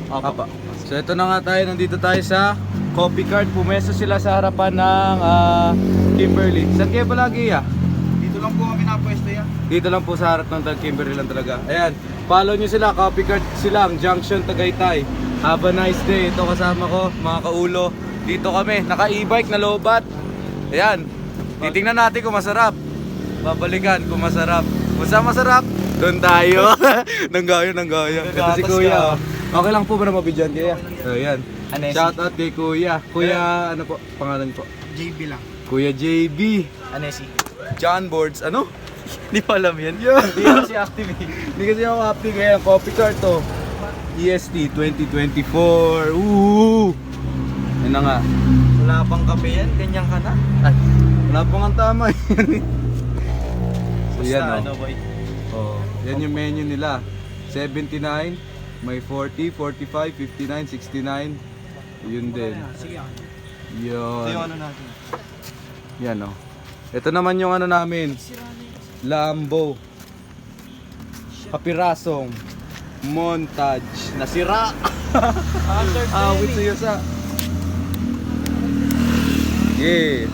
Apa. So ito na nga tayo, nandito tayo sa Coffee Cart. Pumesto sila sa harapan ng Kimberly. Saan kayo palagi ya? Dito lang po kami napwesto yan. Dito lang po sa harap ng Kimberly lang talaga. Ayan, follow nyo sila, Coffee Cart sila, Junction, Tagaytay. Have a nice day. Ito kasama ko, mga kaulo. Dito kami, naka e-bike na lobat. Ayan, titingnan natin kung masarap. Babalikan kung masarap. Kung saan masarap, doon tayo. Nanggayo. Ito si Kuya. Okay lang po ba na mabidyan kaya? Ayan. Anesi. Shout out kay Kuya. Kuya, ano po, pangalan po? JB lang. Kuya JB. Anesi. John Boards, ano? Hindi pa alam yan. Yeah. Hindi kasi active eh. Hindi kasi ako active ngayon. Coffee Cart to. EST 2024. Ooh! Yan na nga. Wala pang kape yan, ganyan ka na. Ay, wala pang ang tama yan. So yan Ano, boy? oh. Yan yung menu nila. 79, may 40, 45, 59, 69. Yun din. Sige. Ito Yun. yung ano natin. Yan oh. Ito naman yung ano namin. Lambo. Kapirasong montage. Nasira. After Awit sa'yo sa. Yeah.